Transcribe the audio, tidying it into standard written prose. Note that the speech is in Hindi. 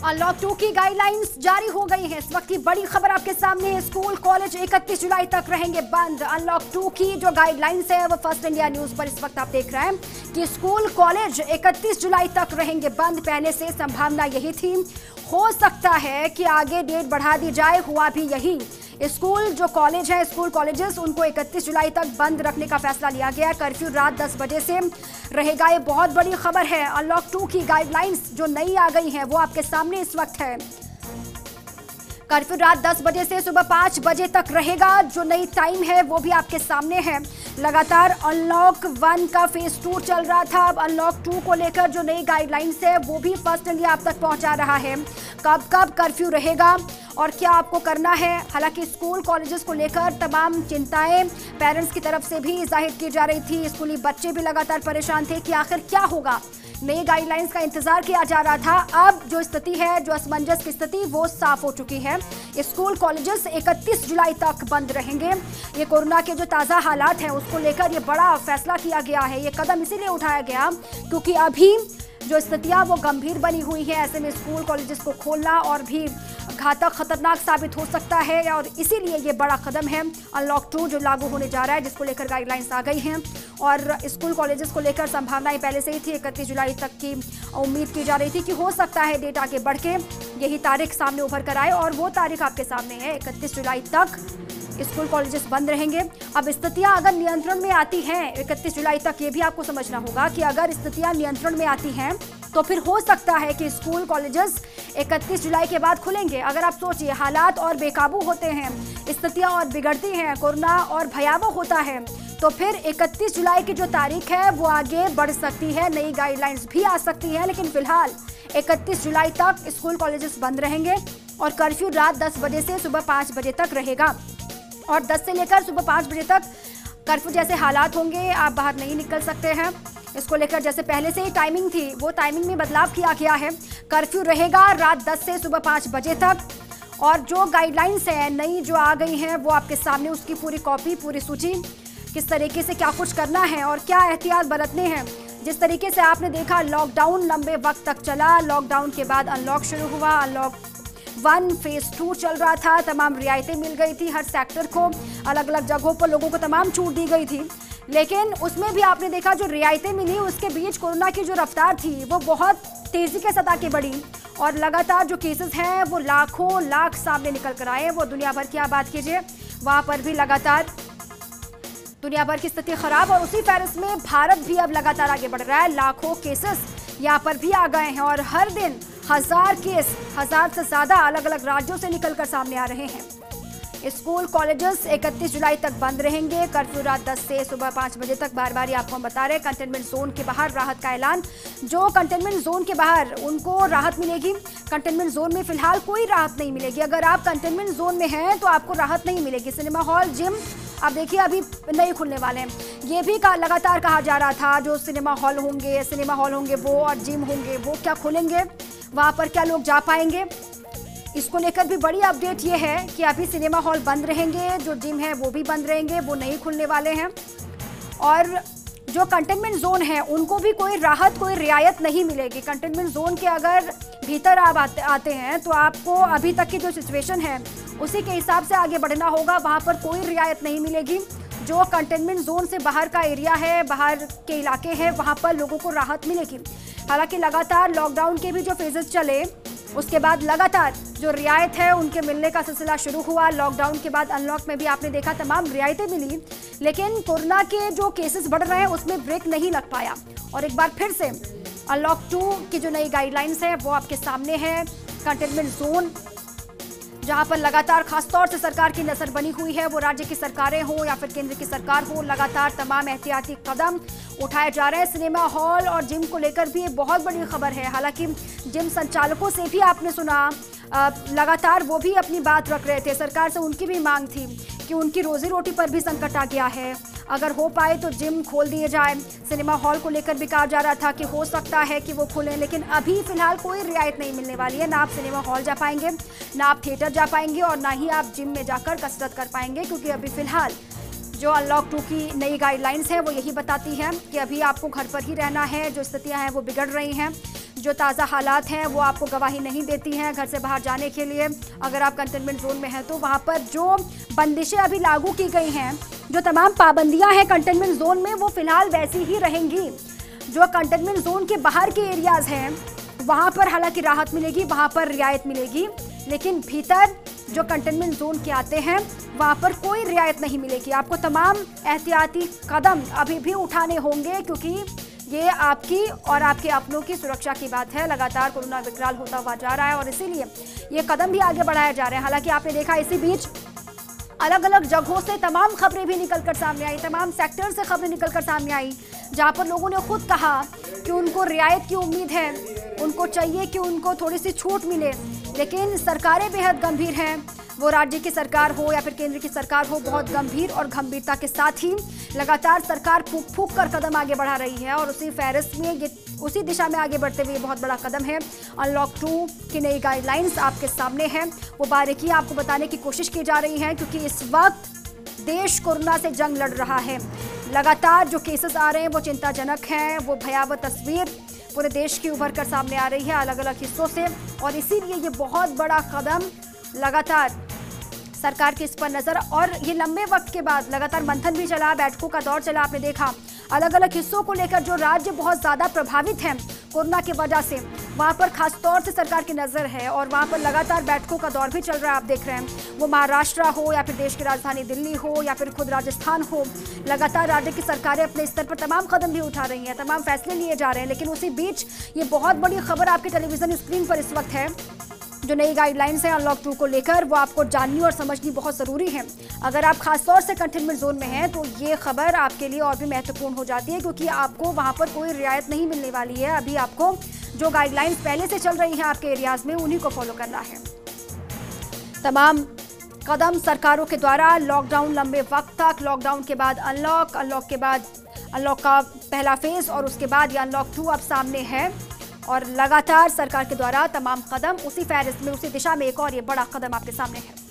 अनलॉक 2 की गाइडलाइंस जारी हो गई हैं। इस वक्त की बड़ी खबर आपके सामने है। स्कूल कॉलेज 31 जुलाई तक रहेंगे बंद। अनलॉक 2 की जो गाइडलाइंस है वो फर्स्ट इंडिया न्यूज पर इस वक्त आप देख रहे हैं कि स्कूल कॉलेज 31 जुलाई तक रहेंगे बंद। पहले से संभावना यही थी, हो सकता है कि आगे डेट बढ़ा दी जाए, हुआ भी यही। स्कूल जो कॉलेज है, स्कूल कॉलेजेस, उनको 31 जुलाई तक बंद रखने का फैसला लिया गया है। कर्फ्यू रात 10 बजे से रहेगा। ये बहुत बड़ी खबर है। अनलॉक 2 की गाइडलाइंस जो नई आ गई हैं वो आपके सामने इस वक्त है। कर्फ्यू रात 10 बजे से सुबह 5 बजे तक रहेगा। जो नई टाइम है वो भी आपके सामने है। लगातार अनलॉक 1 का फेज 2 चल रहा था। अब अनलॉक 2 को लेकर जो नई गाइडलाइंस है वो भी फर्स्ट इंडिया आप तक पहुंचा रहा है। कब कब कर्फ्यू रहेगा और क्या आपको करना है। हालांकि स्कूल कॉलेजेस को लेकर तमाम चिंताएं पेरेंट्स की तरफ से भी जाहिर की जा रही थी। स्कूली बच्चे भी लगातार परेशान थे कि आखिर क्या होगा। नई गाइडलाइंस का इंतजार किया जा रहा था। अब जो स्थिति है, जो असमंजस की स्थिति, वो साफ हो चुकी है। स्कूल कॉलेजेस 31 जुलाई तक बंद रहेंगे। ये कोरोना के जो ताज़ा हालात हैं उसको लेकर ये बड़ा फैसला किया गया है। ये कदम इसीलिए उठाया गया क्योंकि अभी जो स्थितियां वो गंभीर बनी हुई है। ऐसे में स्कूल कॉलेजेस को खोलना और भी घातक, खतरनाक साबित हो सकता है और इसीलिए ये बड़ा कदम है। अनलॉक 2 जो लागू होने जा रहा है, जिसको लेकर गाइडलाइंस आ गई हैं और स्कूल कॉलेजेस को लेकर संभावनाएं पहले से ही थी। 31 जुलाई तक की उम्मीद की जा रही थी कि हो सकता है डेट आगे बढ़ के यही तारीख सामने उभर कर आए और वो तारीख आपके सामने है। 31 जुलाई तक स्कूल कॉलेजेस बंद रहेंगे। अब स्थितियां अगर नियंत्रण में आती हैं 31 जुलाई तक, ये भी आपको समझना होगा कि अगर स्थितियां नियंत्रण में आती हैं तो फिर हो सकता है कि स्कूल कॉलेजेस 31 जुलाई के बाद खुलेंगे। अगर आप सोचिए, हालात और बेकाबू होते हैं, स्थितियां और बिगड़ती हैं, कोरोना और भयावह होता है, तो फिर 31 जुलाई की जो तारीख है वो आगे बढ़ सकती है। नई गाइडलाइंस भी आ सकती हैं, लेकिन फिलहाल 31 जुलाई तक स्कूल कॉलेजेस बंद रहेंगे और कर्फ्यू रात 10 बजे से सुबह 5 बजे तक रहेगा। और 10 से लेकर सुबह 5 बजे तक कर्फ्यू जैसे हालात होंगे, आप बाहर नहीं निकल सकते हैं। इसको लेकर जैसे पहले से ही टाइमिंग थी, वो टाइमिंग में बदलाव किया गया है। कर्फ्यू रहेगा रात 10 से सुबह 5 बजे तक। और जो गाइडलाइंस है नई जो आ गई हैं वो आपके सामने, उसकी पूरी कॉपी, पूरी सूची, किस तरीके से क्या कुछ करना है और क्या एहतियात बरतने हैं। जिस तरीके से आपने देखा, लॉकडाउन लंबे वक्त तक चला, लॉकडाउन के बाद अनलॉक शुरू हुआ। अनलॉक 1 फेज 2 चल रहा था। तमाम रियायतें मिल गई थी हर सेक्टर को, अलग अलग जगहों पर लोगों को तमाम छूट दी गई थी। लेकिन उसमें भी आपने देखा जो रियायतें मिली, उसके बीच कोरोना की जो रफ्तार थी वो बहुत तेजी के साथ आगे बढ़ी और लगातार जो केसेस हैं वो लाखों लाख सामने निकल कर आए। वो दुनिया भर की आप बात कीजिए, वहाँ पर भी लगातार दुनिया भर की स्थिति खराब और उसी फहरिस्त में भारत भी अब लगातार आगे बढ़ रहा है। लाखों केसेस यहाँ पर भी आ गए हैं और हर दिन 1000 केस, 1000 से ज़्यादा अलग अलग राज्यों से निकलकर सामने आ रहे हैं। स्कूल कॉलेजेस 31 जुलाई तक बंद रहेंगे। कर्फ्यू रात 10 से सुबह 5 बजे तक। बार बार आपको हम बता रहे हैं, कंटेनमेंट जोन के बाहर राहत का ऐलान। जो कंटेनमेंट जोन के बाहर, उनको राहत मिलेगी। कंटेनमेंट जोन में फिलहाल कोई राहत नहीं मिलेगी। अगर आप कंटेनमेंट जोन में हैं तो आपको राहत नहीं मिलेगी। सिनेमा हॉल, जिम, आप देखिए अभी नहीं खुलने वाले हैं। ये भी लगातार कहा जा रहा था, जो सिनेमा हॉल होंगे वो और जिम होंगे वो क्या खुलेंगे, वहाँ पर क्या लोग जा पाएंगे। इसको लेकर भी बड़ी अपडेट ये है कि अभी सिनेमा हॉल बंद रहेंगे, जो जिम है वो भी बंद रहेंगे, वो नहीं खुलने वाले हैं। और जो कंटेनमेंट जोन है उनको भी कोई राहत, कोई रियायत नहीं मिलेगी। कंटेनमेंट जोन के अगर भीतर आप आते हैं तो आपको अभी तक की जो सिचुएशन है उसी के हिसाब से आगे बढ़ना होगा। वहाँ पर कोई रियायत नहीं मिलेगी। जो कंटेनमेंट जोन से बाहर का एरिया है, बाहर के इलाके हैं, वहाँ पर लोगों को राहत मिलेगी। हालांकि लगातार लॉकडाउन के भी जो फेजेस चले, उसके बाद लगातार जो रियायत है उनके मिलने का सिलसिला शुरू हुआ। लॉकडाउन के बाद अनलॉक में भी आपने देखा तमाम रियायतें मिली, लेकिन कोरोना के जो केसेस बढ़ रहे हैं उसमें ब्रेक नहीं लग पाया। और एक बार फिर से अनलॉक 2 की जो नई गाइडलाइंस है वो आपके सामने है। कंटेनमेंट जोन जहां पर लगातार खासतौर से सरकार की नजर बनी हुई है, वो राज्य की सरकारें हो या फिर केंद्र की सरकार हो, लगातार तमाम एहतियाती कदम उठाए जा रहे हैं। सिनेमा हॉल और जिम को लेकर भी एक बहुत बड़ी खबर है। हालांकि जिम संचालकों से भी आपने सुना, लगातार वो भी अपनी बात रख रहे थे। सरकार से उनकी भी मांग थी कि उनकी रोजी रोटी पर भी संकट आ गया है, अगर हो पाए तो जिम खोल दिए जाए। सिनेमा हॉल को लेकर भी कहा जा रहा था कि हो सकता है कि वो खुलें, लेकिन अभी फिलहाल कोई रियायत नहीं मिलने वाली है। ना आप सिनेमा हॉल जा पाएंगे, ना आप थिएटर जा पाएंगे और ना ही आप जिम में जाकर कसरत कर पाएंगे, क्योंकि अभी फिलहाल जो अनलॉक 2 की नई गाइडलाइंस है वो यही बताती है कि अभी आपको घर पर ही रहना है। जो स्थितियां हैं वो बिगड़ रही हैं। जो ताज़ा हालात हैं वो आपको गवाही नहीं देती हैं घर से बाहर जाने के लिए। अगर आप कंटेनमेंट जोन में हैं तो वहाँ पर जो बंदिशें अभी लागू की गई हैं, जो तमाम पाबंदियां हैं कंटेनमेंट जोन में, वो फिलहाल वैसी ही रहेंगी। जो कंटेनमेंट जोन के बाहर के एरियाज हैं वहाँ पर हालांकि राहत मिलेगी, वहाँ पर रियायत मिलेगी, लेकिन भीतर जो कंटेनमेंट जोन के आते हैं वहाँ पर कोई रियायत नहीं मिलेगी। आपको तमाम एहतियाती कदम अभी भी उठाने होंगे, क्योंकि ये आपकी और आपके अपनों की सुरक्षा की बात है। लगातार कोरोना विकराल होता हुआ जा रहा है और इसीलिए ये कदम भी आगे बढ़ाए जा रहे हैं। हालांकि आपने देखा इसी बीच अलग अलग जगहों से तमाम खबरें भी निकलकर सामने आई, तमाम सेक्टर से खबरें निकलकर सामने आई, जहां पर लोगों ने खुद कहा कि उनको रियायत की उम्मीद है, उनको चाहिए कि उनको थोड़ी सी छूट मिले, लेकिन सरकारें बेहद गंभीर हैं। वो राज्य की सरकार हो या फिर केंद्र की सरकार हो, बहुत गंभीर और गंभीरता के साथ ही लगातार सरकार फूंक फूंक कर कदम आगे बढ़ा रही है और उसी फहरिस्त में ये उसी दिशा में आगे बढ़ते हुए बहुत बड़ा कदम है। अनलॉक 2 की नई गाइडलाइंस आपके सामने हैं, वो बारीकी आपको बताने की कोशिश की जा रही है, क्योंकि इस वक्त देश कोरोना से जंग लड़ रहा है। लगातार जो केसेस आ रहे हैं वो चिंताजनक हैं, वो भयावह तस्वीर पूरे देश की उभर कर सामने आ रही है अलग अलग हिस्सों से, और इसीलिए ये बहुत बड़ा कदम लगातार सरकार की इस पर नजर, और ये लंबे वक्त के बाद लगातार मंथन भी चला, बैठकों का दौर चला। आपने देखा अलग अलग हिस्सों को लेकर जो राज्य बहुत ज्यादा प्रभावित हैं कोरोना की वजह से, वहां पर खास तौर से सरकार की नजर है और वहां पर लगातार बैठकों का दौर भी चल रहा है। आप देख रहे हैं वो महाराष्ट्र हो या फिर देश की राजधानी दिल्ली हो या फिर खुद राजस्थान हो, लगातार राज्य की सरकारें अपने स्तर पर तमाम कदम भी उठा रही हैं, तमाम फैसले लिए जा रहे हैं। लेकिन उसी बीच ये बहुत बड़ी खबर आपके टेलीविजन स्क्रीन पर इस वक्त है, जो नई गाइडलाइंस है अनलॉक 2 को लेकर, वो आपको जाननी और समझनी बहुत ज़रूरी है। अगर आप खास तौर से कंटेनमेंट जोन में हैं तो ये खबर आपके लिए और भी महत्वपूर्ण हो जाती है, क्योंकि आपको वहां पर कोई रियायत नहीं मिलने वाली है। अभी आपको जो गाइडलाइंस पहले से चल रही हैं आपके एरियाज में, उन्हीं को फॉलो करना है। तमाम कदम सरकारों के द्वारा, लॉकडाउन लंबे वक्त तक, लॉकडाउन के बाद अनलॉक, अनलॉक के बाद अनलॉक का पहला फेज और उसके बाद ये अनलॉक 2 अब सामने है, और लगातार सरकार के द्वारा तमाम कदम उसी फहरिस्त में, उसी दिशा में एक और ये बड़ा कदम आपके सामने है।